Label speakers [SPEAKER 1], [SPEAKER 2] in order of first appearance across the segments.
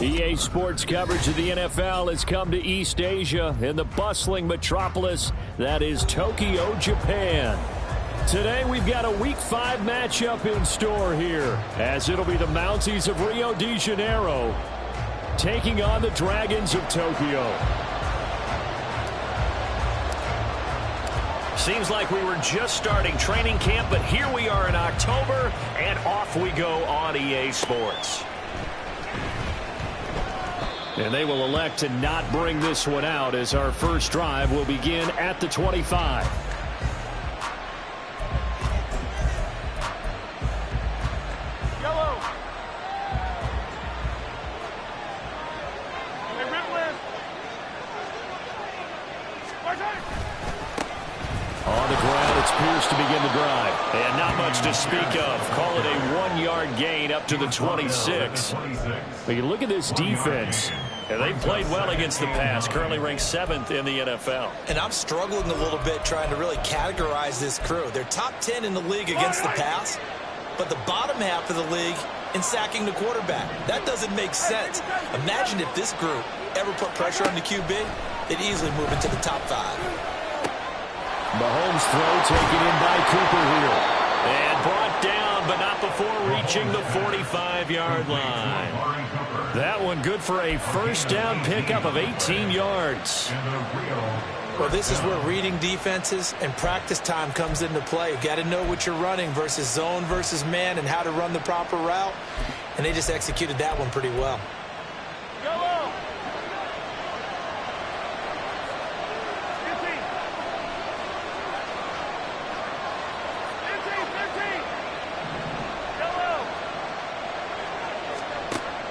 [SPEAKER 1] EA Sports coverage of the NFL has come to East Asia in the bustling metropolis that is Tokyo, Japan. Today we've got a Week 5 matchup in store here, as it'll be the Mounties of Rio de Janeiro taking on the Dragons of Tokyo.
[SPEAKER 2] Seems like we were just starting training camp, but here we are in October, and off we go on EA Sports.
[SPEAKER 1] And they will elect to not bring this one out as our first drive will begin at the 25.
[SPEAKER 3] Yellow.
[SPEAKER 1] On the ground, it's Pierce to begin the drive.
[SPEAKER 2] And not much to speak of. Call it a 1-yard gain up to the 26.
[SPEAKER 1] But you look at this defense.
[SPEAKER 2] And they've played well against the pass, currently ranked 7th in the NFL.
[SPEAKER 4] And I'm struggling a little bit trying to really categorize this crew. They're top 10 in the league against the pass, but the bottom half of the league in sacking the quarterback. That doesn't make sense. Imagine if this group ever put pressure on the QB, they'd easily move into the top 5.
[SPEAKER 1] Mahomes' throw taken in by Cooper here.
[SPEAKER 2] And brought down, but not before reaching the 45-yard line.
[SPEAKER 1] That one good for a first down pickup of 18 yards.
[SPEAKER 4] Well, this is where reading defenses and practice time comes into play. You got to know what you're running versus zone versus man and how to run the proper route. And they just executed that one pretty well.
[SPEAKER 3] Yellow.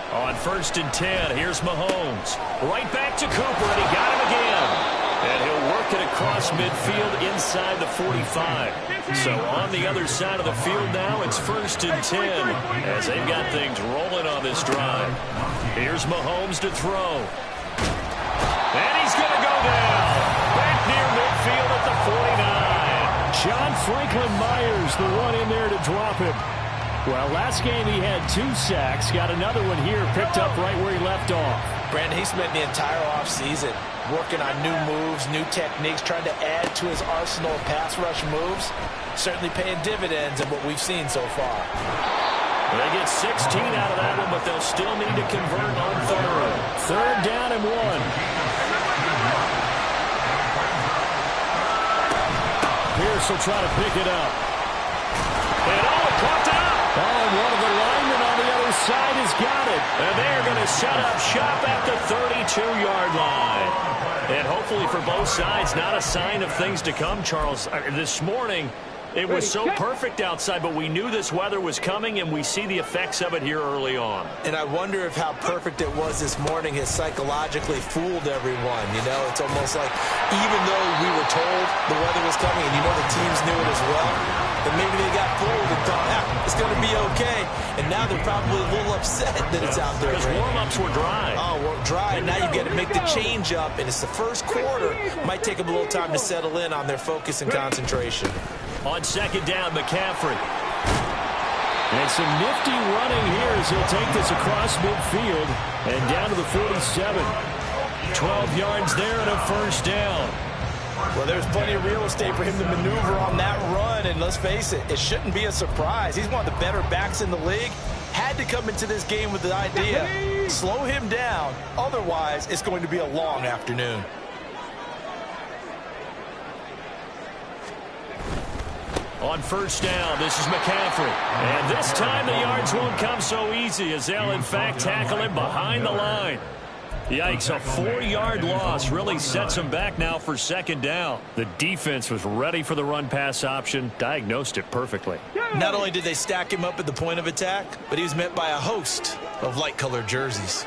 [SPEAKER 2] On 1st and 10, here's Mahomes. Right back to Cooper, and he got him again. And he'll work it across midfield inside the 45. So on the other side of the field now, it's 1st and 10 as they've got things rolling on this drive. Here's Mahomes to throw. And he's going to go down. Back near midfield at the 49.
[SPEAKER 1] John Franklin Myers, the one in there to drop him. Well, last game he had 2 sacks. Got another one here, picked up right where he left off.
[SPEAKER 4] Brandon, he spent the entire offseason working on new moves, new techniques, trying to add to his arsenal of pass rush moves. Certainly paying dividends in what we've seen so far.
[SPEAKER 2] They get 16 out of that one, but they'll still need to convert on 3rd.
[SPEAKER 1] 3rd down and 1. Pierce will try to pick it up.
[SPEAKER 2] And caught out.
[SPEAKER 1] Oh, and one of the linemen on the other side has got it.
[SPEAKER 2] And they're going to set up shop at the 32-yard line. And hopefully for both sides, not a sign of things to come, Charles. This morning, it was so perfect outside, but we knew this weather was coming, and we see the effects of it here early on.
[SPEAKER 4] And I wonder if how perfect it was this morning has psychologically fooled everyone. You know, it's almost like even though we were told the weather was coming, and you know the teams knew it as well, that maybe they got fooled and thought, it's going to be okay. And now they're probably a little upset that it's out there.
[SPEAKER 2] Because warm-ups were dry.
[SPEAKER 4] Oh, we're dry. Now you've got to make the change up, and it's the first quarter. Might take them a little time to settle in on their focus and concentration.
[SPEAKER 2] On 2nd down, McCaffrey.
[SPEAKER 1] And some nifty running here as he'll take this across midfield and down to the 47. 12 yards there and a first down.
[SPEAKER 4] Well, there's plenty of real estate for him to maneuver on that run, and let's face it, it shouldn't be a surprise. He's one of the better backs in the league. Had to come into this game with the idea, slow him down, otherwise it's going to be a long afternoon.
[SPEAKER 2] On 1st down, this is McCaffrey. And this time the yards won't come so easy as they'll, in fact, tackle him behind the line. Yikes, a 4-yard loss really sets him back now for 2nd down.
[SPEAKER 1] The defense was ready for the run-pass option, diagnosed it perfectly.
[SPEAKER 4] Not only did they stack him up at the point of attack, but he was met by a host of light-colored jerseys.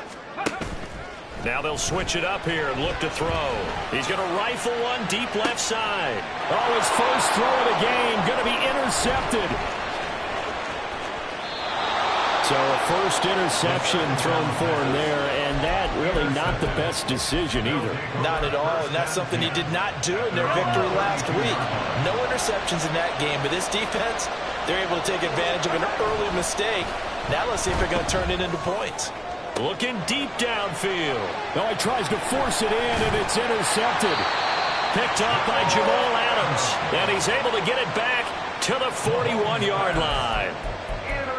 [SPEAKER 2] Now they'll switch it up here and look to throw. He's going to rifle one deep left side.
[SPEAKER 1] Oh, his first throw of the game going to be intercepted. So a first interception thrown for him there, and that really not the best decision either.
[SPEAKER 4] Not at all, and that's something he did not do in their victory last week. No interceptions in that game, but this defense, they're able to take advantage of an early mistake. Now let's see if they're going to turn it into points.
[SPEAKER 2] Looking deep downfield.
[SPEAKER 1] No, he tries to force it in, and it's intercepted.
[SPEAKER 2] Picked off by Jamal Adams. And he's able to get it back to the 41-yard line.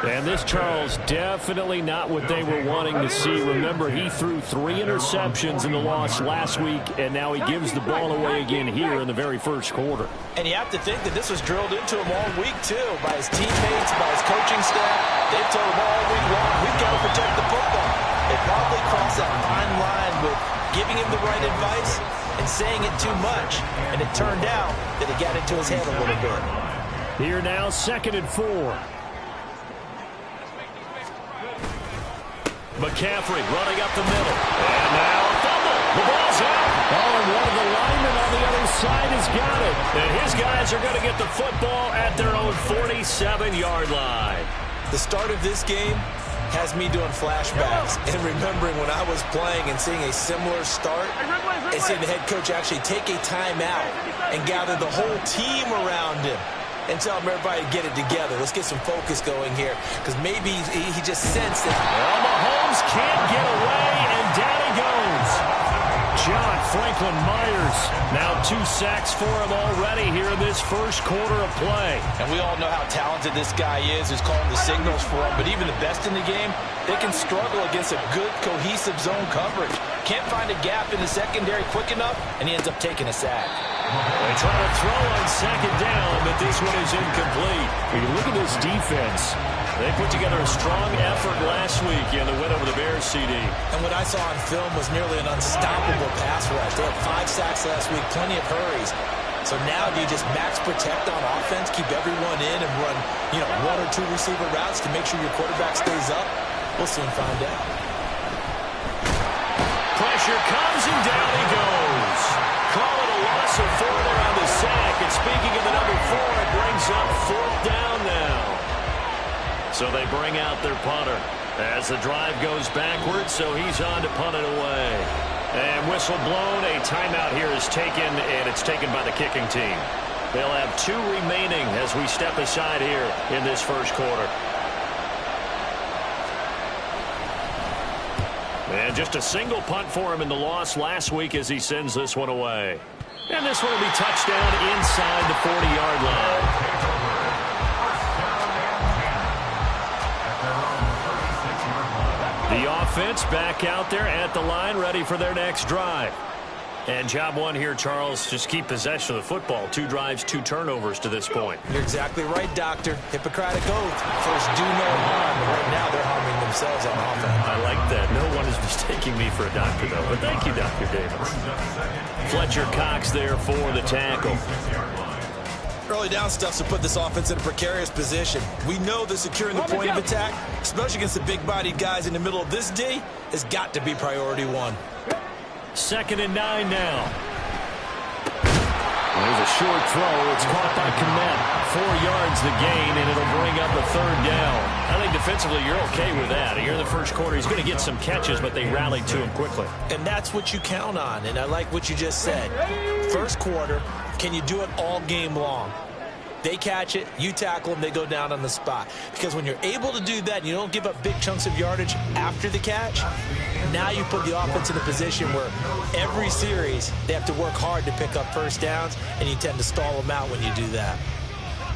[SPEAKER 1] And this, Charles, definitely not what they were wanting to see. Remember, he threw 3 interceptions in the loss last week, and now he gives the ball away again here in the very first quarter.
[SPEAKER 4] And you have to think that this was drilled into him all week, too, by his teammates, by his coaching staff. They've told him all week long, we've got to protect the football. They probably crossed that fine line with giving him the right advice and saying it too much. And it turned out that it got into his head a little bit.
[SPEAKER 1] Here now, 2nd and 4.
[SPEAKER 2] McCaffrey running up the middle. And now a fumble. The ball's out.
[SPEAKER 1] Oh, and one of the linemen on the other side has got it.
[SPEAKER 2] And his guys are going to get the football at their own 47-yard line.
[SPEAKER 4] The start of this game has me doing flashbacks and remembering when I was playing and seeing a similar start and seeing the head coach actually take a timeout and gather the whole team around him and tell him everybody to get it together. Let's get some focus going here, because maybe he just sensed that.
[SPEAKER 2] Well, Mahomes can't get away, and down he goes.
[SPEAKER 1] John Franklin Myers. Now 2 sacks for him already here in this first quarter of play.
[SPEAKER 4] And we all know how talented this guy is, who's calling the signals for him. But even the best in the game, they can struggle against a good, cohesive zone coverage. Can't find a gap in the secondary quick enough, and he ends up taking a sack.
[SPEAKER 2] They try to throw on 2nd down, but this one is incomplete.
[SPEAKER 1] When you look at this defense,
[SPEAKER 2] they put together a strong effort last week in the win over the Bears, CD.
[SPEAKER 4] And what I saw on film was nearly an unstoppable pass rush. They had 5 sacks last week, plenty of hurries. So now do you just max protect on offense, keep everyone in, and run 1 or 2 receiver routes to make sure your quarterback stays up? We'll soon find out.
[SPEAKER 2] Pressure comes, and down he goes. Call it a loss of 4 there on the sack. And speaking of the number 4, it brings up 4th down now. So they bring out their punter as the drive goes backwards, so he's on to punt it away. And whistle blown, a timeout here is taken, and it's taken by the kicking team. They'll have 2 remaining as we step aside here in this first quarter. And just a single punt for him in the loss last week as he sends this one away. And this one will be touchdown inside the 40-yard line. The offense back out there at the line, ready for their next drive. And job 1 here, Charles, just keep possession of the football. 2 drives, 2 turnovers to this point.
[SPEAKER 4] You're exactly right, Doctor. Hippocratic oath. First, do no harm. But right now, they're harming themselves on offense.
[SPEAKER 2] I like that. No one is mistaking me for a doctor, though. But thank you, Dr. Davis. Fletcher Cox there for the tackle.
[SPEAKER 4] Early down stuff to put this offense in a precarious position. We know that securing the point of attack, especially against the big-bodied guys in the middle of this D, has got to be priority 1.
[SPEAKER 2] 2nd and 9 now.
[SPEAKER 1] There's a short throw. It's caught by Kmet. 4 yards the gain, and it'll bring up a 3rd down.
[SPEAKER 2] I think defensively you're okay with that. Here in the first quarter, he's going to get some catches, but they rallied to him quickly.
[SPEAKER 4] And that's what you count on, and I like what you just said. First quarter, can you do it all game long? They catch it, you tackle them, they go down on the spot. Because when you're able to do that and you don't give up big chunks of yardage after the catch, now you put the offense in a position where every series they have to work hard to pick up first downs, and you tend to stall them out when you do that.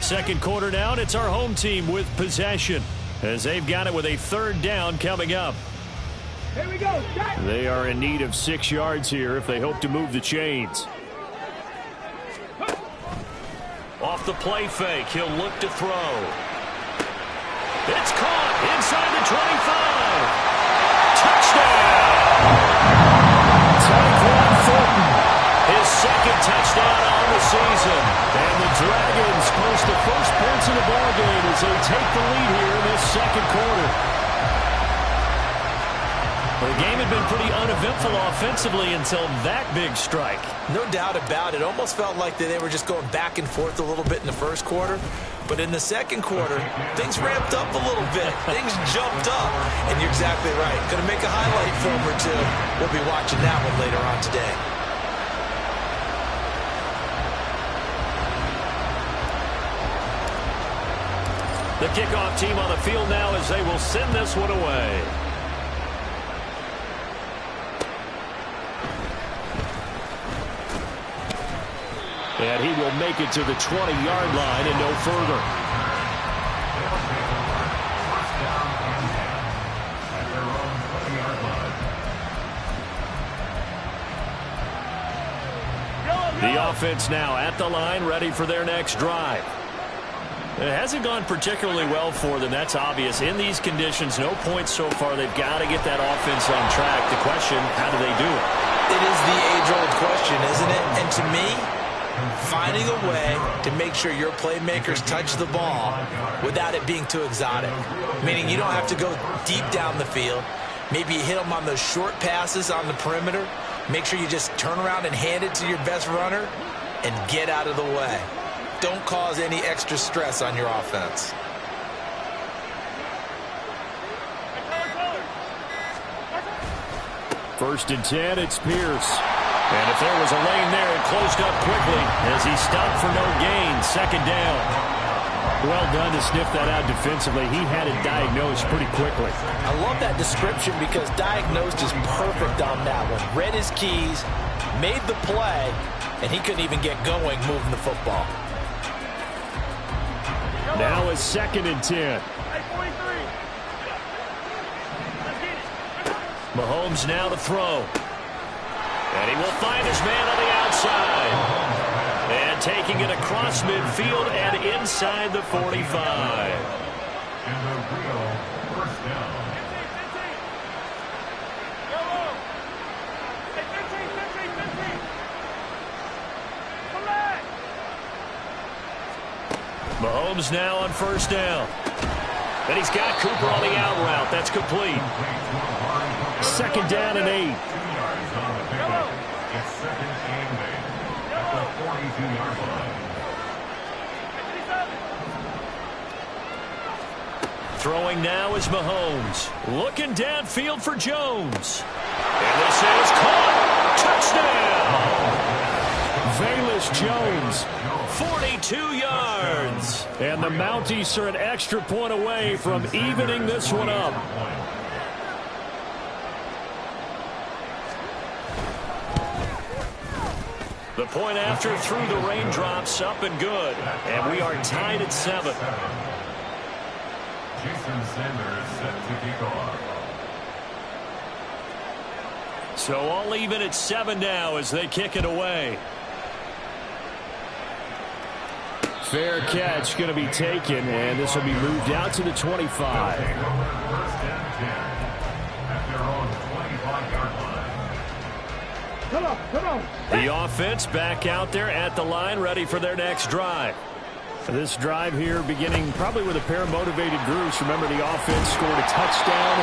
[SPEAKER 1] 2nd quarter down, it's our home team with possession as they've got it with a 3rd down coming up.
[SPEAKER 3] Here we go.
[SPEAKER 1] They are in need of 6 yards here if they hope to move the chains.
[SPEAKER 2] Off the play fake, he'll look to throw. It's caught inside the 25. Touchdown!
[SPEAKER 1] Tyquan Thornton.
[SPEAKER 2] His 2nd touchdown on the season.
[SPEAKER 1] And the Dragons post the first points in the ballgame as they take the lead here in this 2nd quarter.
[SPEAKER 2] The game had been pretty uneventful offensively until that big strike.
[SPEAKER 4] No doubt about it. Almost felt like they were just going back and forth a little bit in the first quarter. But in the 2nd quarter, things ramped up a little bit. Things jumped up. And you're exactly right. Going to make a highlight film or 2. We'll be watching that one later on today.
[SPEAKER 2] The kickoff team on the field now as they will send this one away.
[SPEAKER 1] And he will make it to the 20-yard line and no further. The offense now at the line, ready for their next drive. It hasn't gone particularly well for them. That's obvious. In these conditions, no points so far. They've got to get that offense on track. The question, how do they do it?
[SPEAKER 4] It is the age-old question, isn't it? And to me, finding a way to make sure your playmakers touch the ball without it being too exotic. Meaning you don't have to go deep down the field. Maybe you hit them on those short passes on the perimeter. Make sure you just turn around and hand it to your best runner and get out of the way. Don't cause any extra stress on your offense.
[SPEAKER 1] First and 10, it's Pierce. And if there was a lane there, it closed up quickly as he stopped for no gain. Second down. Well done to sniff that out defensively. He had it diagnosed pretty quickly.
[SPEAKER 4] I love that description because diagnosed is perfect on that one. Read his keys, made the play, and he couldn't even get going moving the football.
[SPEAKER 1] Now it's second and 10. Mahomes now to throw. And he will find his man on the outside. And taking it across midfield and inside the 45. Mahomes now on first down. And he's got Cooper on the out route. That's complete. Second down and 8. Throwing now is Mahomes. Looking downfield for Jones. And this is caught. Touchdown! Velus Jones, 42 yards. And the Mounties are an extra point away from evening this one up. The point after through the raindrops, up and good. And we are tied at 7.
[SPEAKER 5] Jason Sanders set to kick off.
[SPEAKER 1] So all even at 7 now as they kick it away. Fair catch going to be taken, and this will be moved out to the 25.
[SPEAKER 5] First and 10 at their own 25-yard line.
[SPEAKER 3] Come on.
[SPEAKER 1] The offense back out there at the line, ready for their next drive. This drive here beginning probably with a pair of motivated groups. Remember, the offense scored a touchdown.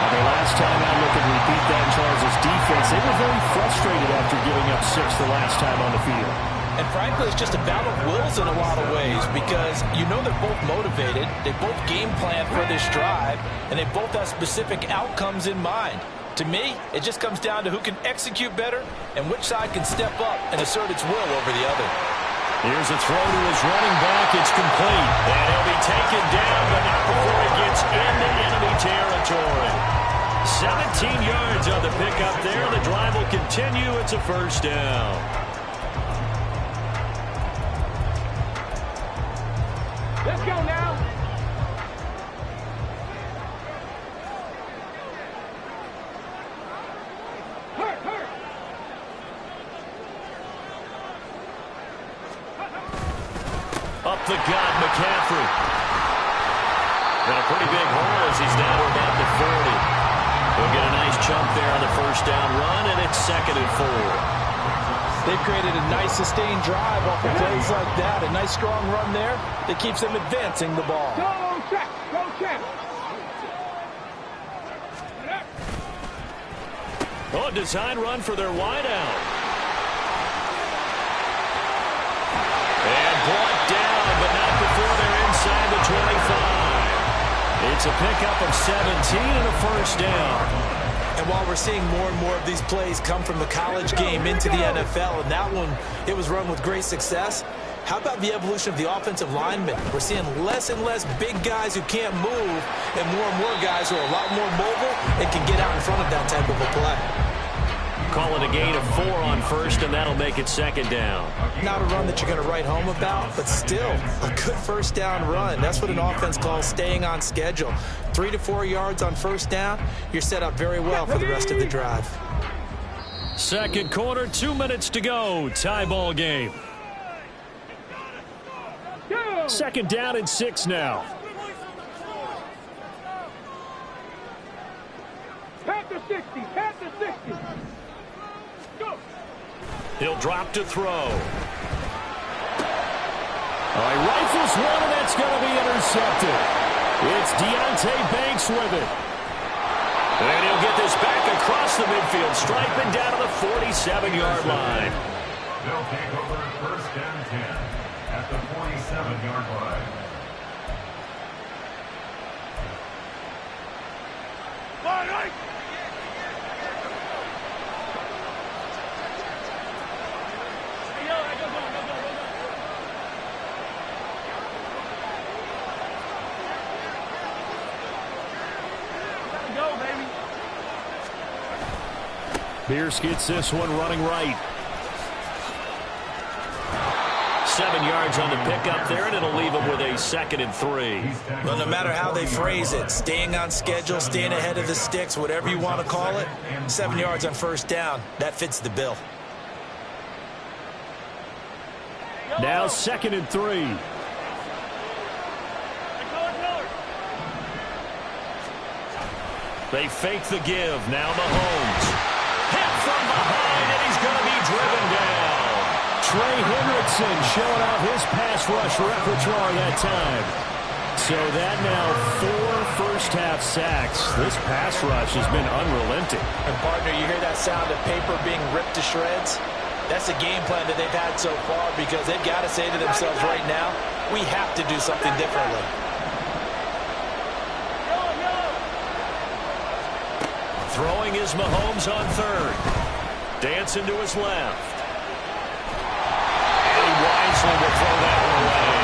[SPEAKER 1] The last time out looking to repeat that Charles' defense. They were very frustrated after giving up 6 the last time on the field.
[SPEAKER 4] And frankly, it's just a battle of wills in a lot of ways because you know they're both motivated. They both game plan for this drive, and they both have specific outcomes in mind. To me, it just comes down to who can execute better and which side can step up and assert its will over the other.
[SPEAKER 1] Here's a throw to his running back. It's complete. And he'll be taken down, but not before he gets into enemy territory. 17 yards on the pickup there. The drive will continue. It's a first down.
[SPEAKER 3] Let's go now. Hurt.
[SPEAKER 1] Up the gut, McCaffrey. And a pretty big hole as he's down to about the 40. We'll get a nice chunk there on the first down run, and it's second and 4.
[SPEAKER 4] They've created a nice sustained drive off of plays like that. A nice strong run there that keeps them advancing the ball.
[SPEAKER 3] Go check.
[SPEAKER 1] Oh, design run for their wideout. And brought down, but not before they're inside the 25. It's a pickup of 17 and a first down.
[SPEAKER 4] And while we're seeing more and more of these plays come from the college game into the NFL, and that one, it was run with great success, how about the evolution of the offensive linemen? We're seeing less and less big guys who can't move and more guys who are a lot more mobile and can get out in front of that type of a play.
[SPEAKER 1] call it a gain of 4 on first, and that'll make it second down.
[SPEAKER 4] Not a run that you're going to write home about, but still a good first down run. That's what an offense calls staying on schedule. 3 to 4 yards on first down, you're set up very well for the rest of the drive.
[SPEAKER 1] Second quarter, 2 minutes to go. Tie ball game. Second down and 6 now.
[SPEAKER 3] Pat the 60. Pat the 60. Go.
[SPEAKER 1] He'll drop to throw. All right, rifles one, and that's going to be intercepted. It's Deontay Banks with it. And he'll get this back across the midfield stripe and down to the 47-yard line.
[SPEAKER 5] They'll take over first and 10 at the 47-yard line.
[SPEAKER 3] All right.
[SPEAKER 1] Pierce gets this one running right. 7 yards on the pickup there, and it'll leave him with a 2nd and 3.
[SPEAKER 4] Well, no matter how they phrase it, staying on schedule, staying ahead of the sticks, whatever you want to call it, 7 yards on first down, that fits the bill.
[SPEAKER 1] Now 2nd and 3. They fake the give. Now Mahomes. Hit from behind, and he's going to be driven down. Trey Hendrickson showing off his pass rush repertoire that time. So that now 4 first-half sacks. This pass rush has been unrelenting.
[SPEAKER 4] And, partner, you hear that sound of paper being ripped to shreds? That's a game plan that they've had so far because they've got to say to themselves right now, we have to do something differently.
[SPEAKER 1] Throwing is Mahomes on third. Dancing to his left. And he wisely will throw that one away.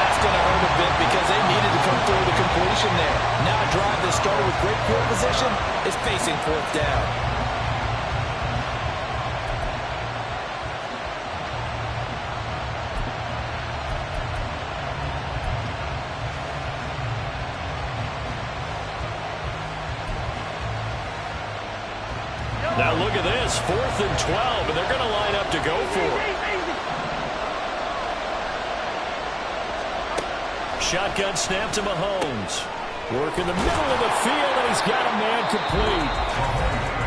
[SPEAKER 4] That's going to hurt a bit because they needed to come through the completion there. Now a drive that started with great field position is facing 4th down.
[SPEAKER 1] Now look at this, 4th and 12, and they're going to line up to go for it. Shotgun snap to Mahomes. Work in the middle of the field, and he's got a man complete.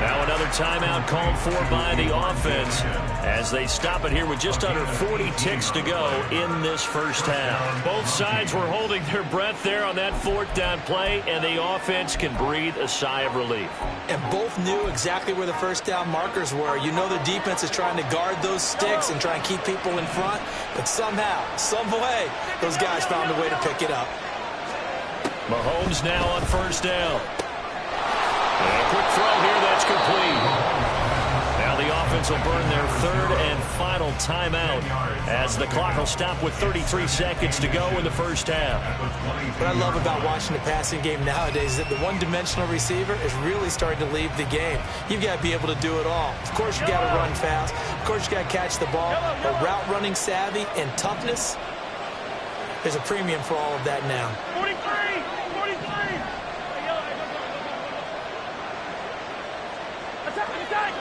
[SPEAKER 1] Now another timeout called for by the offense as they stop it here with just under 40 ticks to go in this first half. Both sides were holding their breath there on that 4th down play, and the offense can breathe a sigh of relief.
[SPEAKER 4] And both knew exactly where the first down markers were. You know the defense is trying to guard those sticks and try and keep people in front, but somehow, some way, those guys found a way to pick it up.
[SPEAKER 1] Mahomes now on first down. And a quick throw here, that's complete. Now the offense will burn their 3rd and final timeout as the clock will stop with 33 seconds to go in the first half.
[SPEAKER 4] What I love about watching the passing game nowadays is that the one-dimensional receiver is really starting to leave the game. You've got to be able to do it all. Of course, you got to run fast. Of course, you got to catch the ball. But route running savvy and toughness, there's a premium for all of that now.
[SPEAKER 3] 43! 43! Attack! Attack!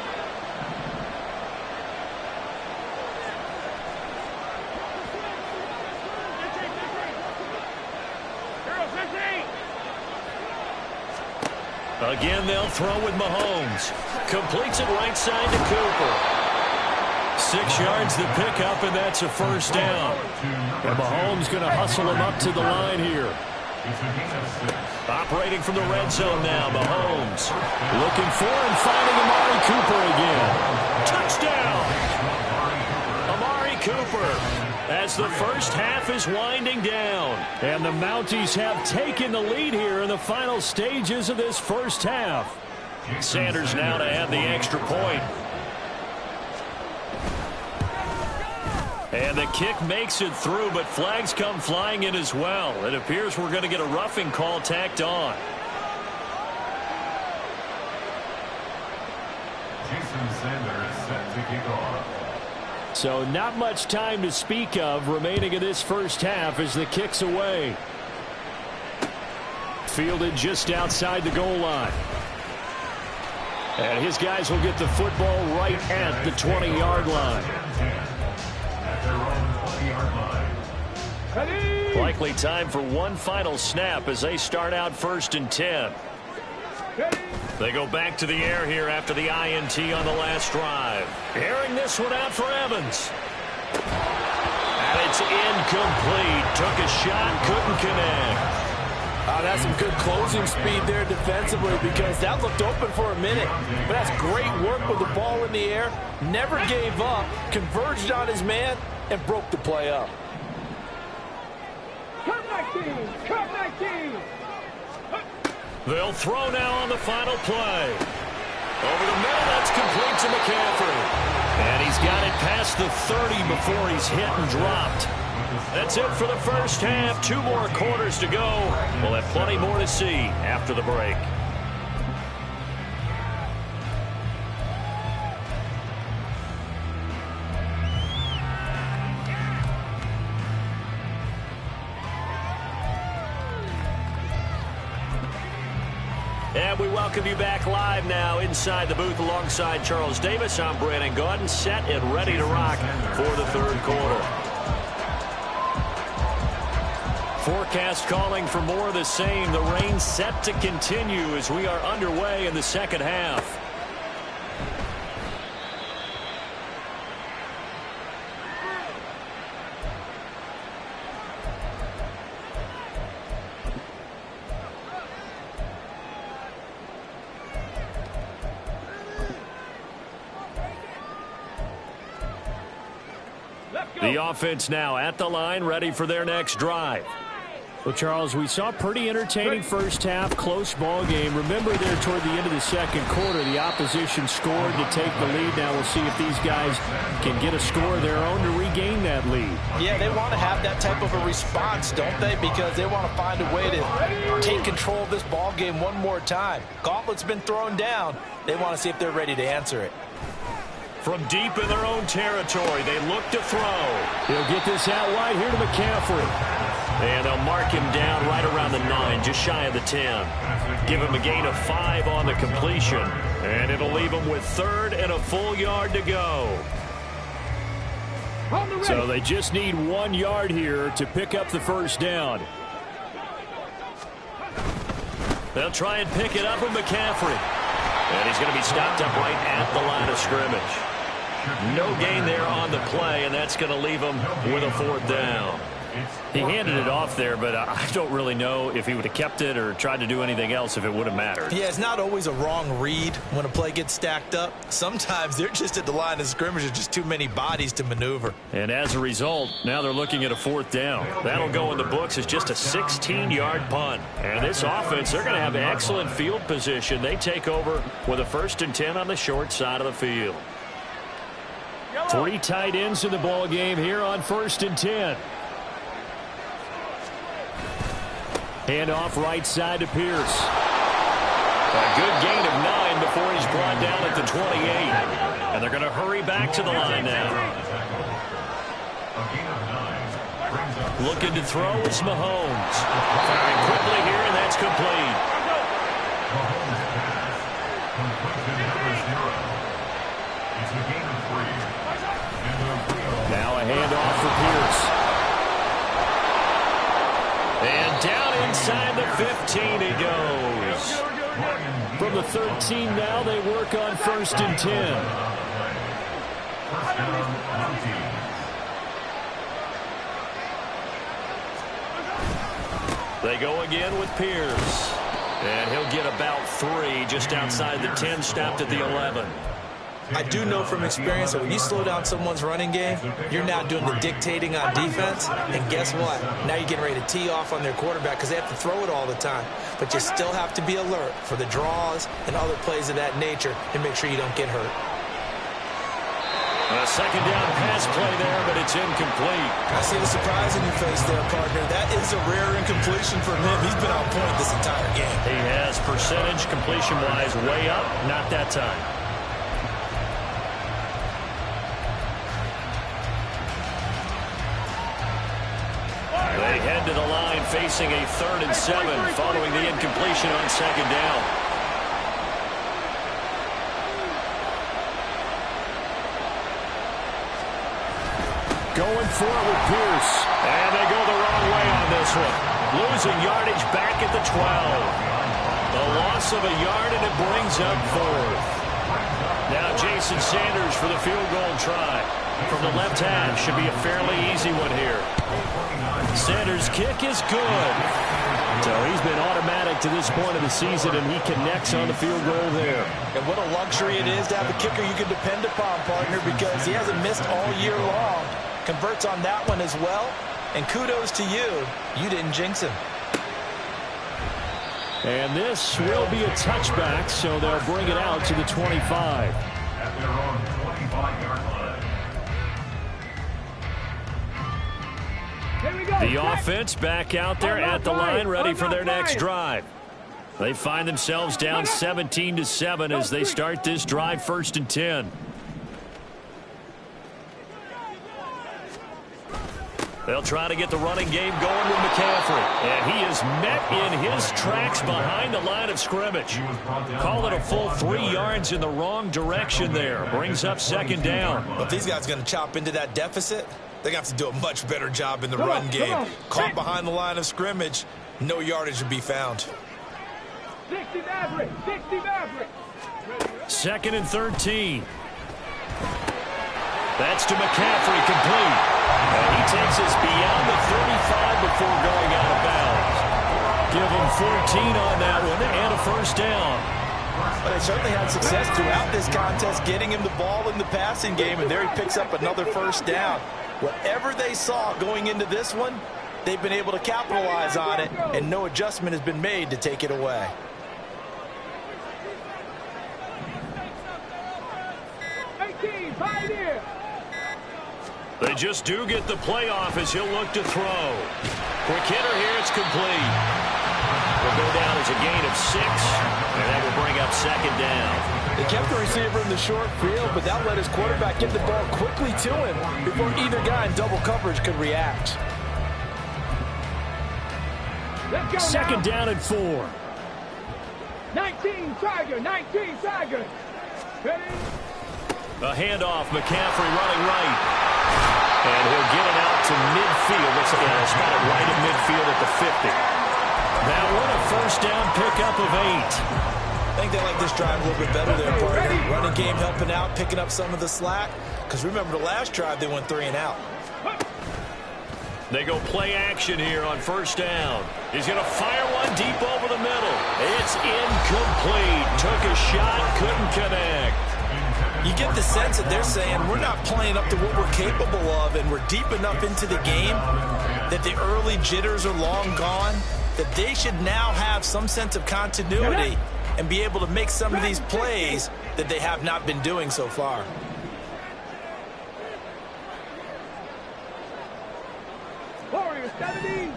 [SPEAKER 1] Again, they'll throw with Mahomes. Completes it right side to Cooper. 6 yards to pick up, and that's a first down. And Mahomes going to hustle him up to the line here. Operating from the red zone now, Mahomes. Looking for and finding Amari Cooper again. Touchdown! Amari Cooper as the first half is winding down. And the Mounties have taken the lead here in the final stages of this first half. Sanders now to add the extra point. And the kick makes it through, but flags come flying in as well. It appears we're going to get a roughing call tacked on.
[SPEAKER 5] Jason to kick off.
[SPEAKER 1] So not much time to speak of remaining in this first half as the kick's away. Fielded just outside the goal line. And his guys will get the football right at the 20-yard line.
[SPEAKER 5] At their own 20-yard line.
[SPEAKER 2] Likely time for one final snap as they start out 1st and 10. They go back to the air here after the INT on the last drive. Airing this one out for Evans. And it's incomplete. Took a shot, couldn't connect.
[SPEAKER 4] That's some good closing speed there defensively because that looked open for a minute. But that's great work with the ball in the air. Never gave up, converged on his man, and broke the play up.
[SPEAKER 3] Cut 19! Cut 19!
[SPEAKER 2] They'll throw now on the final play. Over the middle, that's complete to McCaffrey. And he's got it past the 30 before he's hit and dropped. That's it for the first half. 2 more quarters to go. We'll have plenty more to see after the break. And we welcome you back live now inside the booth alongside Charles Davis. I'm Brandon Gaudin, set and ready to rock for the 3rd quarter. Forecast calling for more of the same. The rain set to continue as we are underway in the 2nd half. The offense now at the line, ready for their next drive.
[SPEAKER 1] Well, Charles, we saw a pretty entertaining first half, close ball game. Remember there toward the end of the 2nd quarter, the opposition scored to take the lead. Now we'll see if these guys can get a score of their own to regain that lead.
[SPEAKER 4] Yeah, they want to have that type of a response, don't they? Because they want to find a way to take control of this ball game one more time. Gauntlet's been thrown down. They want to see if they're ready to answer it.
[SPEAKER 2] From deep in their own territory, they look to throw.
[SPEAKER 1] He'll get this out wide here to McCaffrey.
[SPEAKER 2] And they'll mark him down right around the 9, just shy of the 10. Give him a gain of 5 on the completion. And it'll leave him with 3rd and a full yard to go.
[SPEAKER 1] So they just need 1 yard here to pick up the first down.
[SPEAKER 2] They'll try and pick it up with McCaffrey. And he's going to be stopped up right at the line of scrimmage. No gain there on the play, and that's going to leave him with a 4th down.
[SPEAKER 1] He handed it off there, but I don't really know if he would have kept it or tried to do anything else if it would have mattered.
[SPEAKER 4] Yeah, it's not always a wrong read when a play gets stacked up. Sometimes they're just at the line of scrimmage. There's just too many bodies to maneuver.
[SPEAKER 1] And as a result, now they're looking at a 4th down.
[SPEAKER 2] That'll go in the books as just a 16-yard punt. And this offense, they're going to have excellent field position. They take over with a 1st and 10 on the short side of the field.
[SPEAKER 1] 3 tight ends in the ball game here on 1st and 10. Handoff right side to Pierce.
[SPEAKER 2] A good gain of 9 before he's brought down at the 28. And they're going to hurry back to the line now. Looking to throw is Mahomes. Firing quickly here, and that's complete.
[SPEAKER 1] Now a handoff for Pierce.
[SPEAKER 2] And down inside the 15 he goes.
[SPEAKER 1] From the 13 now, they work on 1st and 10.
[SPEAKER 2] They go again with Pierce. And he'll get about 3 just outside the 10, stopped at the 11.
[SPEAKER 4] I do know from experience that when you slow down someone's running game, you're now doing the dictating on defense. And guess what? Now you're getting ready to tee off on their quarterback because they have to throw it all the time. But you still have to be alert for the draws and other plays of that nature to make sure you don't get hurt.
[SPEAKER 2] A 2nd down pass play there, but it's incomplete.
[SPEAKER 4] I see the surprise in your face there, partner. That is a rare incompletion from him. He's been on point this entire game.
[SPEAKER 2] He has percentage completion-wise way up, not that time. head to the line facing a 3rd and 7 following the incompletion on 2nd down.
[SPEAKER 1] Going for it with Pierce.
[SPEAKER 2] And they go the wrong way on this one. Losing yardage back at the 12. A loss of a yard, and it brings up 4th. Now Jason Sanders for the field goal try. From the left half, should be a fairly easy one here. Sanders' kick is good.
[SPEAKER 1] So he's been automatic to this point of the season, and he connects on the field goal there.
[SPEAKER 4] And what a luxury it is to have a kicker you can depend upon, partner, because he hasn't missed all year long. Converts on that one as well. And kudos to you. You didn't jinx him.
[SPEAKER 1] And this will be a touchback, so they'll bring it out to the 25.
[SPEAKER 5] At their own 25-yard line.
[SPEAKER 3] Here we go.
[SPEAKER 2] The offense back out there at the line, ready for their next drive. They find themselves down 17-7 as they start this drive, 1st and 10. They'll try to get the running game going with McCaffrey. And he is met in his tracks behind the line of scrimmage. Call it a full 3 yards in the wrong direction there. Brings up 2nd down.
[SPEAKER 4] But if these guys are going to chop into that deficit, they're going to have to do a much better job in the run game. Caught behind the line of scrimmage, no yardage would be found.
[SPEAKER 3] 60 Maverick. 60 Maverick.
[SPEAKER 2] 2nd and 13. That's to McCaffrey, complete. And he takes us beyond the 35 before going out of bounds. Give him 14 on that one and a 1st down.
[SPEAKER 4] But they certainly had success throughout this contest getting him the ball in the passing game, and there he picks up another 1st down. Whatever they saw going into this one, they've been able to capitalize on it, and no adjustment has been made to take it away.
[SPEAKER 2] They just do get the playoff as he'll look to throw. Quick hitter here, it's complete. Will go down as a gain of 6, and that will bring up 2nd down.
[SPEAKER 4] They kept the receiver in the short field, but that let his quarterback get the ball quickly to him before either guy in double coverage could react.
[SPEAKER 1] 2nd down and 4.
[SPEAKER 3] 19 Tiger. 19 Tiger. Ready?
[SPEAKER 2] A handoff, McCaffrey running right. And he'll get it out to midfield. Looks like he'll spot it right at midfield at the 50. That one a 1st down pickup of 8.
[SPEAKER 4] I think they like this drive a little bit better there, partner. Running game helping out, picking up some of the slack. Because remember the last drive, they went 3 and out.
[SPEAKER 2] They go play action here on 1st down. He's going to fire one deep over the middle. It's incomplete. Took a shot, couldn't connect.
[SPEAKER 4] You get the sense that they're saying we're not playing up to what we're capable of, and we're deep enough into the game that the early jitters are long gone, that they should now have some sense of continuity and be able to make some of these plays that they have not been doing so far.
[SPEAKER 3] Warriors 70.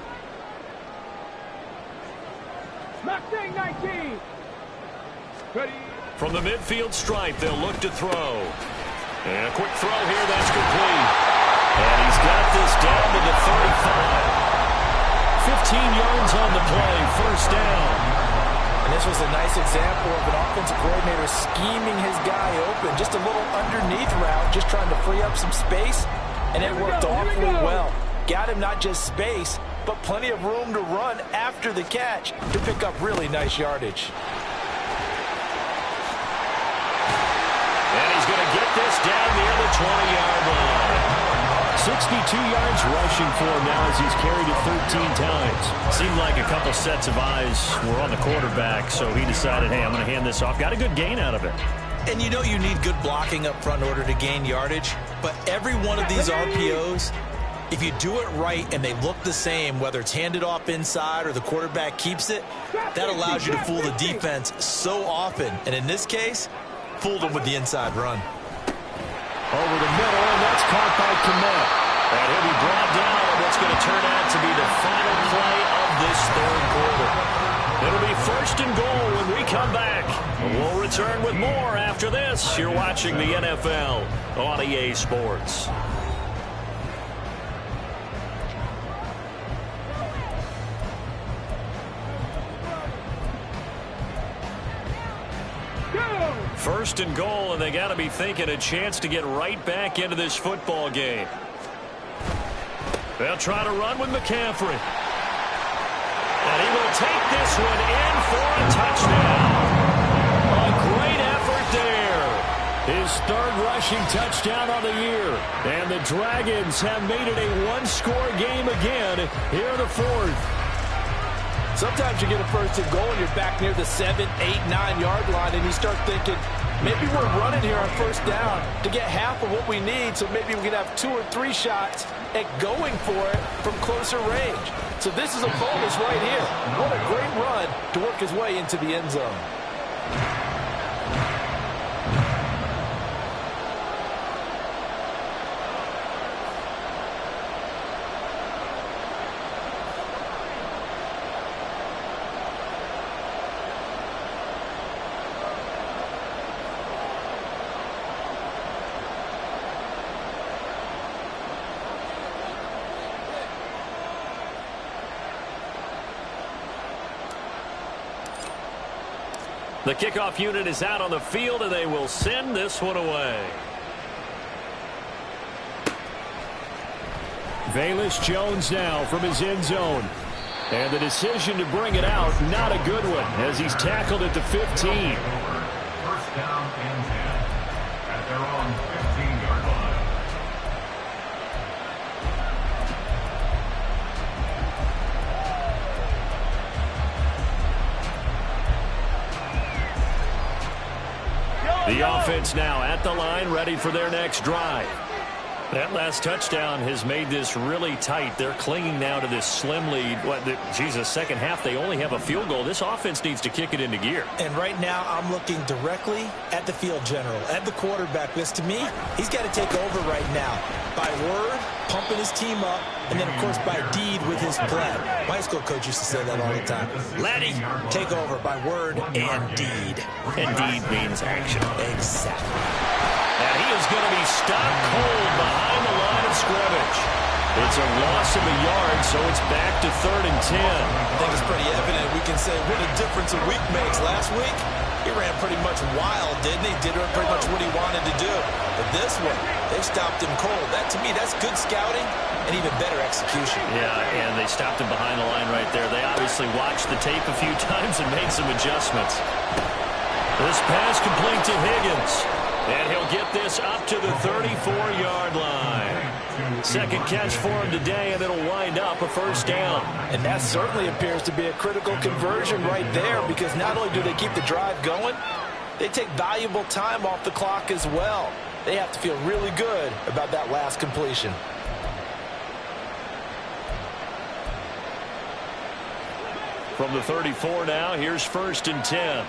[SPEAKER 3] Mustang 19. Ready?
[SPEAKER 2] From the midfield stripe, they'll look to throw. And a quick throw here, that's complete. And he's got this down to the 35. 15 yards on the play, 1st down.
[SPEAKER 4] And this was a nice example of an offensive coordinator scheming his guy open. Just a little underneath route, just trying to free up some space. And it worked awfully well. Got him not just space, but plenty of room to run after the catch to pick up really nice yardage.
[SPEAKER 2] And he's going to get this down near the 20-yard line.
[SPEAKER 1] 62 yards rushing for him now as he's carried it 13 times.
[SPEAKER 2] Seemed like a couple sets of eyes were on the quarterback, so he decided, hey, I'm going to hand this off. Got a good gain out of it.
[SPEAKER 4] And you know you need good blocking up front in order to gain yardage, but every one of these RPOs, if you do it right and they look the same, whether it's handed off inside or the quarterback keeps it, that allows you to fool the defense so often. And in this case, fooled them with the inside run.
[SPEAKER 1] Over the middle, and that's caught by Kmet.
[SPEAKER 2] And he'll be brought down on what's going to turn out to be the final play of this 3rd quarter. It'll be 1st and goal when we come back. We'll return with more after this. You're watching the NFL on EA Sports. First and goal, and they got to be thinking a chance to get right back into this football game. They'll try to run with McCaffrey. And he will take this one in for a touchdown. A great effort there. His third rushing touchdown on the year. And the Dragons have made it a one-score game again here in the fourth.
[SPEAKER 4] Sometimes you get a first and goal and you're back near the 7, 8, 9-yard line and you start thinking, maybe we're running here on first down to get half of what we need, so maybe we can have 2 or 3 shots at going for it from closer range. So this is a bonus right here. What a great run to work his way into the end zone.
[SPEAKER 2] The kickoff unit is out on the field, and they will send this one away.
[SPEAKER 1] Velus Jones now from his end zone. And the decision to bring it out, not a good one, as he's tackled at the 15.
[SPEAKER 5] First down and 10 at their own 15-yard line.
[SPEAKER 2] The offense now at the line, ready for their next drive. That last touchdown has made this really tight. They're clinging now to this slim lead. Second half, they only have a field goal. This offense needs to kick it into gear.
[SPEAKER 4] And right now, I'm looking directly at the field general, at the quarterback. Because to me, he's got to take over right now. By word, pumping his team up, and then, of course, by deed with his play. My high school coach used to say that all the time. Laddie, take over by word and deed.
[SPEAKER 2] And deed means action.
[SPEAKER 4] Exactly.
[SPEAKER 2] And he is going to be stopped cold behind the line of scrimmage. It's a loss of a yard, so it's back to 3rd and 10.
[SPEAKER 4] I think it's pretty evident. We can say what a difference a week makes. Last week, he ran pretty much wild, didn't he? Did pretty much what he wanted to do. But this one, they stopped him cold. That, to me, that's good scouting and even better execution.
[SPEAKER 2] Yeah, and they stopped him behind the line right there. They obviously watched the tape a few times and made some adjustments. This pass complete to Higgins. And he'll get this up to the 34-yard line. Second catch for him today, and it'll wind up a first down.
[SPEAKER 4] And that certainly appears to be a critical conversion right there, because not only do they keep the drive going, they take valuable time off the clock as well. They have to feel really good about that last completion.
[SPEAKER 2] From the 34 now, here's 1st and 10.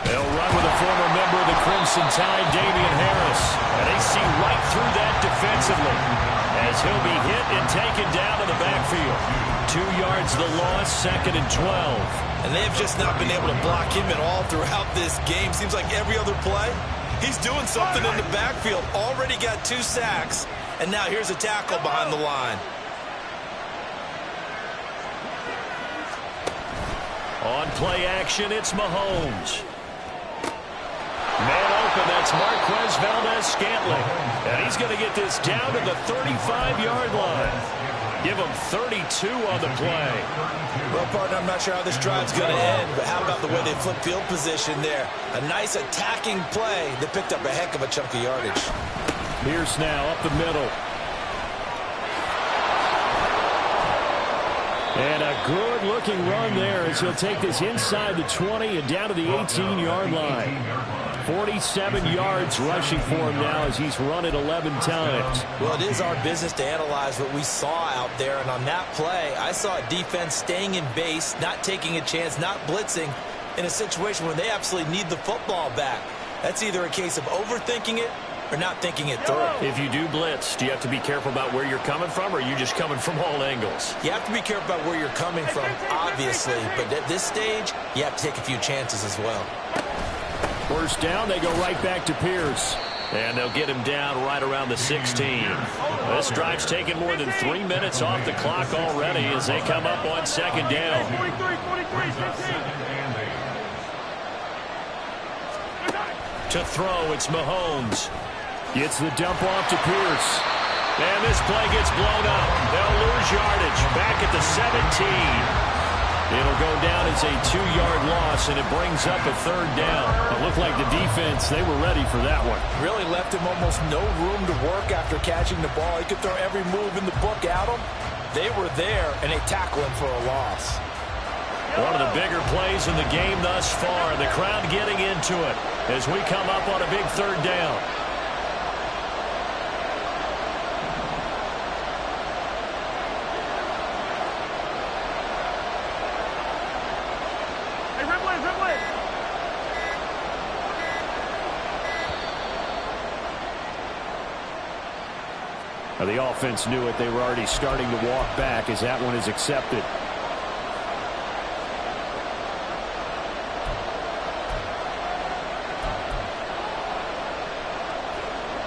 [SPEAKER 2] They'll run with a former member of the Crimson Tide, Damian Harris. And they see right through that defensively as he'll be hit and taken down to the backfield. 2 yards the loss, 2nd and 12.
[SPEAKER 4] And they have just not been able to block him at all throughout this game. Seems like every other play, he's doing something in the backfield. Already got 2 sacks, and now here's a tackle behind the line.
[SPEAKER 2] On play action, it's Mahomes. Man open, that's Marquez Valdez-Scantling. And he's going to get this down to the 35-yard line. Give him 32 on the play.
[SPEAKER 4] Well, partner, I'm not sure how this drive's going to end, but how about the way they flip field position there? A nice attacking play that picked up a heck of a chunk of yardage.
[SPEAKER 1] Pierce now up the middle. And a good-looking run there as he'll take this inside the 20 and down to the 18-yard line. 47 yards rushing for him now as he's run it 11 times.
[SPEAKER 4] Well, it is our business to analyze what we saw out there, and on that play, I saw a defense staying in base, not taking a chance, not blitzing in a situation where they absolutely need the football back. That's either a case of overthinking it or not thinking it through.
[SPEAKER 2] If you do blitz, do you have to be careful about where you're coming from, or are you just coming from all angles?
[SPEAKER 4] You have to be careful about where you're coming from, obviously, but at this stage, you have to take a few chances as well.
[SPEAKER 1] First down, they go right back to Pierce.
[SPEAKER 2] And they'll get him down right around the 16. This drive's taken more than 3 minutes off the clock already as they come up on second down. To throw, it's Mahomes.
[SPEAKER 1] Gets the dump off to Pierce.
[SPEAKER 2] And this play gets blown up. They'll lose yardage back at the 17. It'll go down as a 2-yard loss, and it brings up a third down.
[SPEAKER 1] It looked like the defense, they were ready for that one.
[SPEAKER 4] Really left him almost no room to work after catching the ball. He could throw every move in the book at him. They were there, and they tackle him for a loss.
[SPEAKER 2] One of the bigger plays in the game thus far. The crowd getting into it as we come up on a big third down.
[SPEAKER 1] Now, the offense knew it. They were already starting to walk back as that one is accepted.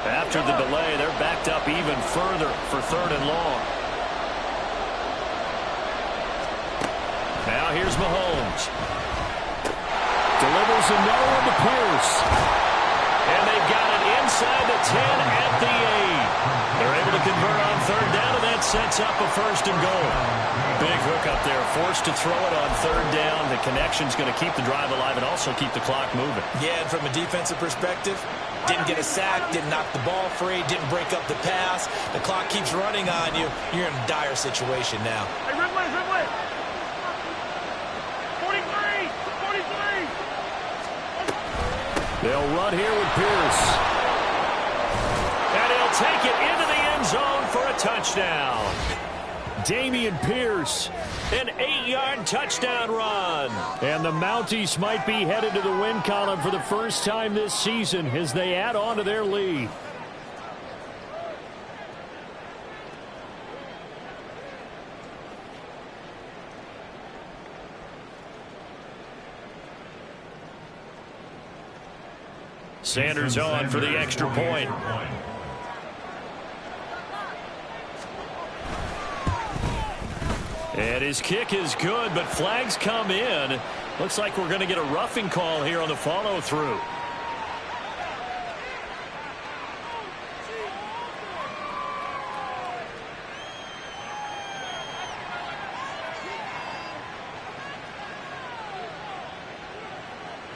[SPEAKER 2] After the delay, they're backed up even further for third and long. Now here's Mahomes.
[SPEAKER 1] Delivers a no one to Pierce.
[SPEAKER 2] And they've got it inside the 10 at the 8. They're able to convert on third down, and that sets up a first and goal. Big hook up there, forced to throw it on third down. The connection's going to keep the drive alive and also keep the clock moving.
[SPEAKER 4] Yeah, and from a defensive perspective, didn't get a sack, didn't knock the ball free, didn't break up the pass. The clock keeps running on you. You're in a dire situation now.
[SPEAKER 3] Hey, Ridley, Ridley. 43, 43.
[SPEAKER 1] They'll run here with Pierce.
[SPEAKER 2] And he'll take it into the end zone for a touchdown.
[SPEAKER 1] Dameon Pierce.
[SPEAKER 2] An 8-yard touchdown run.
[SPEAKER 1] And the Mounties might be headed to the win column for the first time this season as they add on to their lead.
[SPEAKER 2] Sanders on for the extra point. And his kick is good, but flags come in. Looks like we're going to get a roughing call here on the follow-through.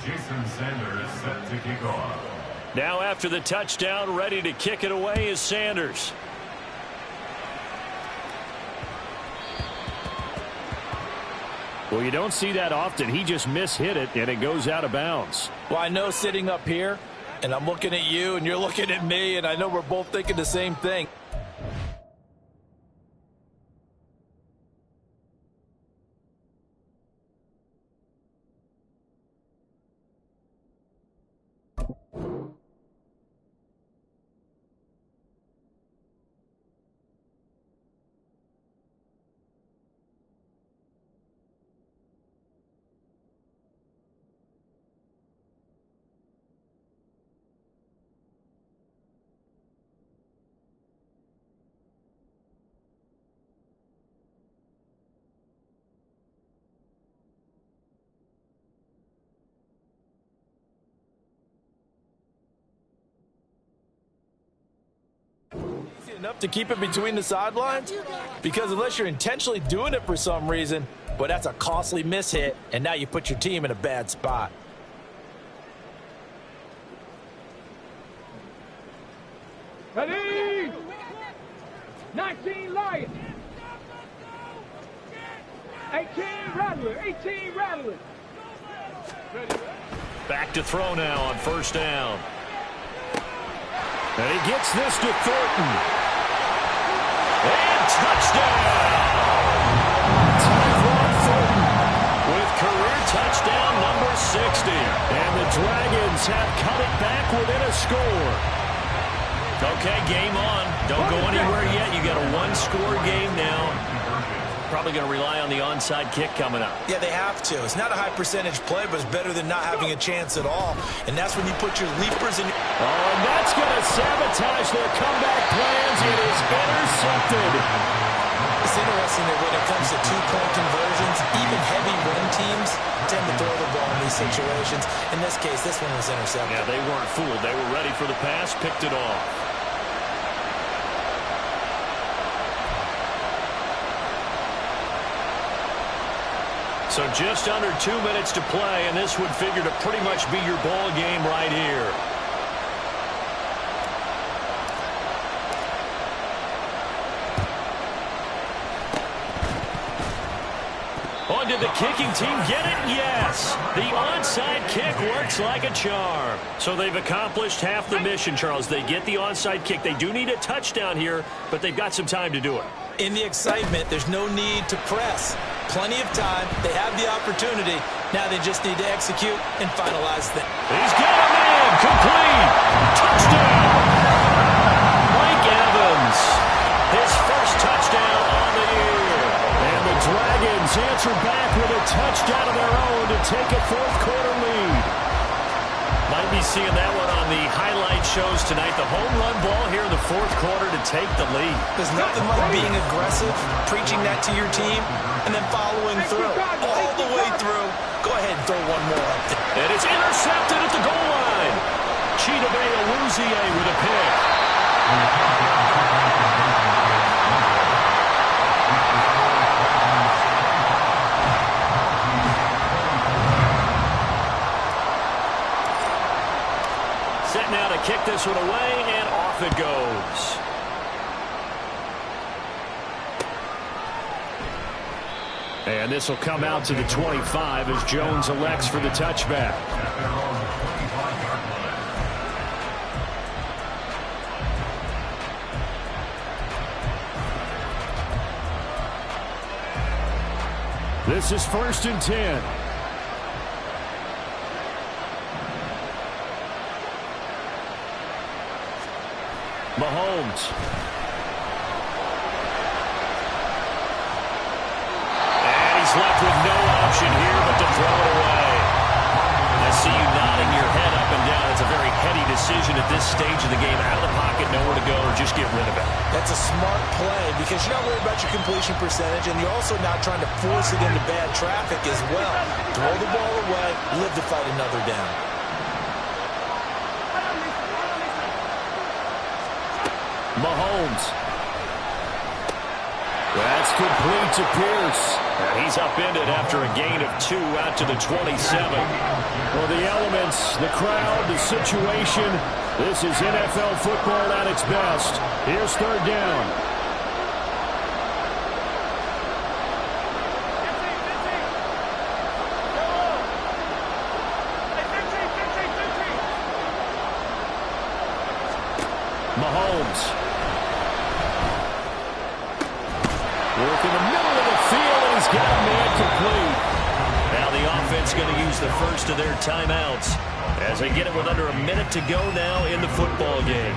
[SPEAKER 5] Jason Sanders set to kick off.
[SPEAKER 2] Now after the touchdown, ready to kick it away is Sanders.
[SPEAKER 1] Well, you don't see that often. He just mishit it, and it goes out of bounds.
[SPEAKER 4] Well, I know sitting up here, and I'm looking at you, and you're looking at me, and I know we're both thinking the same thing. Enough to keep it between the sidelines? Because unless you're intentionally doing it for some reason, but that's a costly mishit, and now you put your team in a bad spot.
[SPEAKER 3] Ready? 19 Lions. 18 Rattler. 18 Rattler.
[SPEAKER 2] Back to throw now on first down.
[SPEAKER 1] And he gets this to Thornton.
[SPEAKER 2] And touchdown!
[SPEAKER 1] Tyquan Thornton
[SPEAKER 2] With career touchdown number 60.
[SPEAKER 1] and the Dragons have cut it back within a score.
[SPEAKER 2] Okay, game on. Don't go anywhere yet. You got a one-score game now. probably going to rely on the onside kick coming up.
[SPEAKER 4] Yeah, they have to. It's not a high percentage play, but it's better than not having a chance at all. And that's when you put your leapers in.
[SPEAKER 1] Oh, and that's going to sabotage their comeback plans. It is intercepted.
[SPEAKER 4] It's interesting that when it comes to two-point conversions, even heavy run teams tend to throw the ball in these situations. In this case, this one was intercepted.
[SPEAKER 2] Yeah, they weren't fooled. They were ready for the pass, picked it off. So just under 2 minutes to play, and this would figure to pretty much be your ball game right here. Oh, did the kicking team get it? Yes. The onside kick works like a charm. So they've accomplished half the mission, Charles. They get the onside kick. They do need a touchdown here, but they've got some time to do it.
[SPEAKER 4] In the excitement, there's no need to press. Plenty of time. They have the opportunity. Now they just need to execute and finalize things.
[SPEAKER 2] He's got a man. Complete. Touchdown. Mike Evans. His first touchdown on the year.
[SPEAKER 1] And the Dragons answer back with a touchdown of their own to take a fourth-quarter lead.
[SPEAKER 2] Might be seeing that one on the highlight shows tonight. The home run ball here in the fourth quarter to take the lead.
[SPEAKER 4] There's nothing like being aggressive, preaching that to your team, and then following through. All the way through. Go ahead and throw one more up there.
[SPEAKER 2] And it's intercepted at the goal line. Chidobe Awuzie with a pick. Set now to kick this one away, and off it goes.
[SPEAKER 1] And this will come out to the 25 as Jones elects for the touchback. This is 1st and 10. Mahomes.
[SPEAKER 2] And he's left with no option here but to throw it away. I see you nodding your head up and down. It's a very heady decision at this stage of the game. Out of the pocket, nowhere to go, or just get rid of it.
[SPEAKER 4] That's a smart play because you're not worried about your completion percentage, and you're also not trying to force it into bad traffic as well. Throw the ball away, live to fight another down.
[SPEAKER 1] Mahomes. That's complete to Pierce.
[SPEAKER 2] And he's upended after a gain of 2 out to the 27.
[SPEAKER 1] Well, the elements, the crowd, the situation, this is NFL football at its best. Here's 3rd down. Mahomes. Work in the middle of the field, and he's got a man complete.
[SPEAKER 2] Now the offense going to use the first of their timeouts as they get it with under a minute to go now in the football game.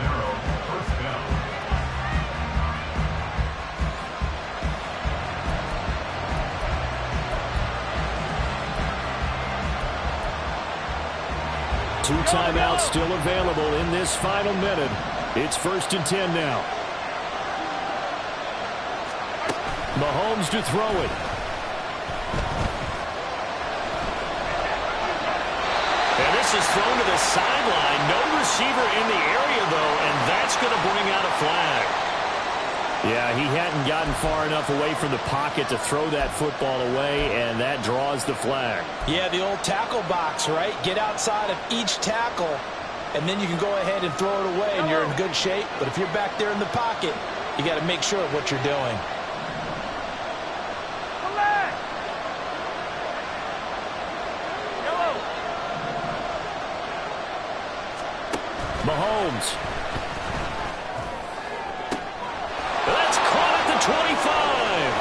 [SPEAKER 1] Two timeouts still available in this final minute. It's 1st and 10 now. Mahomes to throw it.
[SPEAKER 2] And this is thrown to the sideline. No receiver in the area, though, and that's going to bring out a flag.
[SPEAKER 1] Yeah, he hadn't gotten far enough away from the pocket to throw that football away, and that draws the flag.
[SPEAKER 4] Yeah, the old tackle box, right? Get outside of each tackle, and then you can go ahead and throw it away, and you're in good shape. But if you're back there in the pocket, you got to make sure of what you're doing.
[SPEAKER 1] Mahomes.
[SPEAKER 2] That's caught at the 25.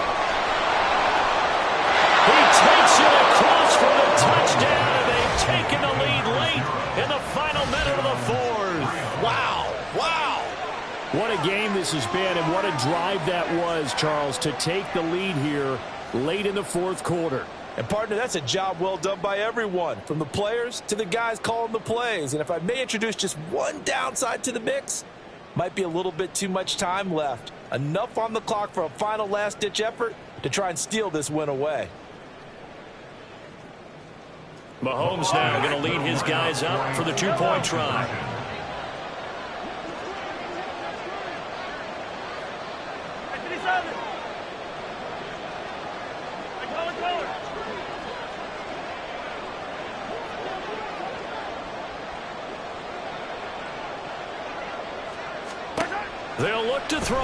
[SPEAKER 2] He takes it across for the touchdown, and they've taken the lead late in the final minute of the fourth.
[SPEAKER 4] Wow, wow.
[SPEAKER 1] What a game this has been, and what a drive that was, Charles, to take the lead here late in the fourth quarter.
[SPEAKER 4] And, partner, that's a job well done by everyone, from the players to the guys calling the plays. And if I may introduce just one downside to the mix, might be a little bit too much time left. Enough on the clock for a final last-ditch effort to try and steal this win away.
[SPEAKER 2] Mahomes now going to lead his guys up for the two-point try. They'll look to throw.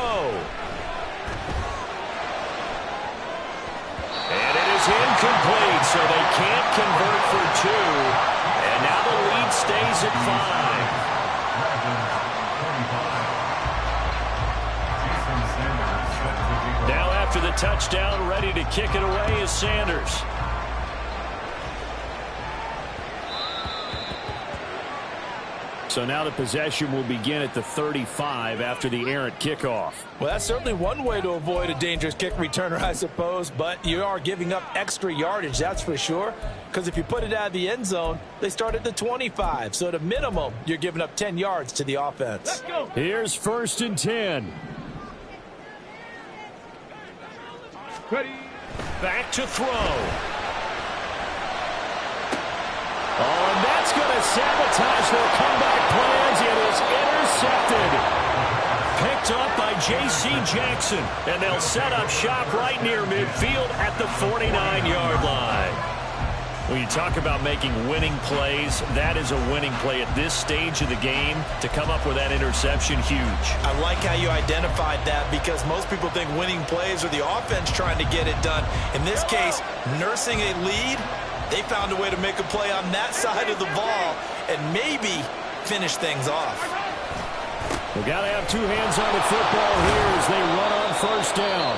[SPEAKER 2] And it is incomplete, so they can't convert for two. And now the lead stays at 5. Now after the touchdown, ready to kick it away is Sanders.
[SPEAKER 1] So now the possession will begin at the 35 after the errant kickoff.
[SPEAKER 4] Well, that's certainly one way to avoid a dangerous kick returner, I suppose, but you are giving up extra yardage, that's for sure, because if you put it out of the end zone, they start at the 25. So at a minimum, you're giving up 10 yards to the offense.
[SPEAKER 3] Let's go.
[SPEAKER 1] Here's 1st and 10.
[SPEAKER 3] Ready.
[SPEAKER 2] Back to throw.
[SPEAKER 1] Oh, and that's going to sabotage their comeback plans. It is intercepted.
[SPEAKER 2] Picked up by J.C. Jackson. And they'll set up shop right near midfield at the 49-yard line. When you talk about making winning plays, that is a winning play at this stage of the game. To come up with that interception, huge.
[SPEAKER 4] I like how you identified that, because most people think winning plays are the offense trying to get it done. In this case, nursing a lead, they found a way to make a play on that side of the ball and maybe finish things off.
[SPEAKER 1] We've got to have two hands on the football here as they run on 1st down.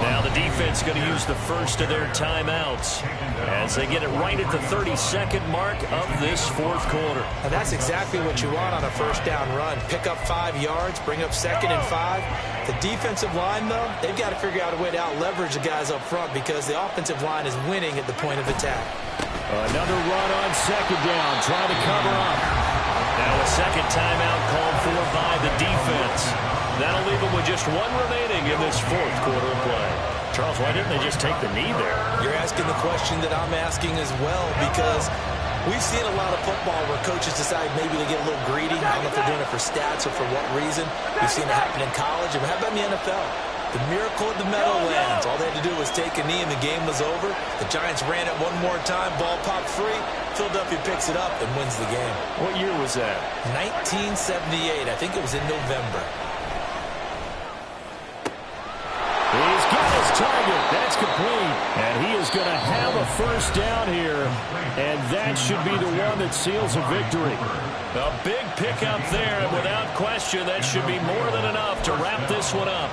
[SPEAKER 2] Now the defense going to use the first of their timeouts as they get it right at the 32nd mark of this fourth quarter.
[SPEAKER 4] Now that's exactly what you want on a 1st down run. Pick up 5 yards, bring up 2nd and 5. The defensive line, though, they've got to figure out a way to out-leverage the guys up front because the offensive line is winning at the point of attack.
[SPEAKER 1] Another run on 2nd down, trying to cover up.
[SPEAKER 2] Now a second timeout called for by the defense. That'll leave them with just one remaining in this fourth quarter of play. Charles, why didn't they just take the knee there?
[SPEAKER 4] You're asking the question that I'm asking as well, because we've seen a lot of football where coaches decide maybe they get a little greedy. I don't know if they're doing it for stats or for what reason. We've seen it happen in college. And how about in the NFL? The miracle of the Meadowlands. All they had to do was take a knee and the game was over. The Giants ran it one more time. Ball popped free. Philadelphia picks it up and wins the game.
[SPEAKER 2] What year was that?
[SPEAKER 4] 1978. I think it was in November.
[SPEAKER 1] He's got his target. That's complete. And he is going to have a 1st down here. And that should be the one that seals a victory.
[SPEAKER 2] A big pickup there, and without question, that should be more than enough to wrap this one up.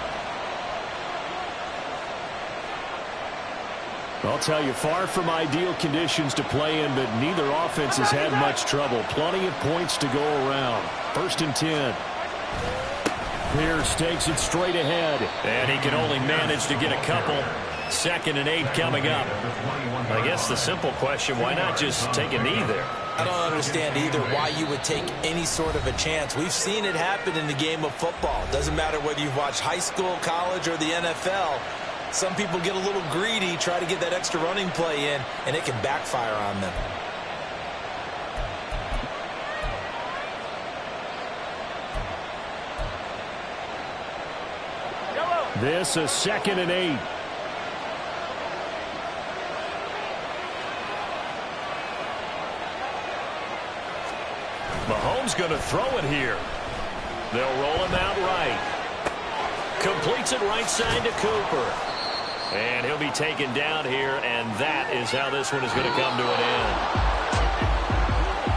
[SPEAKER 1] I'll tell you, far from ideal conditions to play in, but neither offense has had much trouble. Plenty of points to go around. 1st and 10. Pierce takes it straight ahead.
[SPEAKER 2] And he can only manage to get a couple. 2nd and 8 coming up. I guess the simple question, why not just take a knee there?
[SPEAKER 4] I don't understand either why you would take any sort of a chance. We've seen it happen in the game of football. Doesn't matter whether you've watched high school, college, or the NFL. Some people get a little greedy, try to get that extra running play in, and it can backfire on them.
[SPEAKER 1] This is 2nd and 8.
[SPEAKER 2] Mahomes going to throw it here. They'll roll him out right. Completes it right side to Cooper. And he'll be taken down here, and that is how this one is going to come to an end.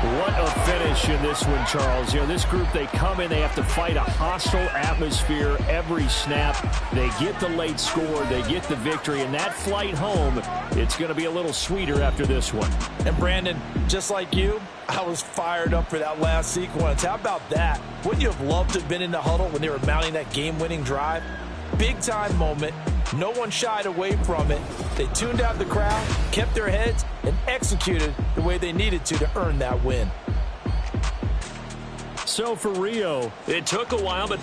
[SPEAKER 1] What a finish in this one, Charles. You know, this group, they come in, they have to fight a hostile atmosphere every snap. They get the late score, they get the victory, and that flight home, it's going to be a little sweeter after this one.
[SPEAKER 4] And Brandon, just like you, I was fired up for that last sequence. How about that? Wouldn't you have loved to have been in the huddle when they were mounting that game-winning drive? Big-time moment. No one shied away from it. They tuned out the crowd, kept their heads, and executed the way they needed to earn that win.
[SPEAKER 1] So for Rio,
[SPEAKER 2] it took a while, but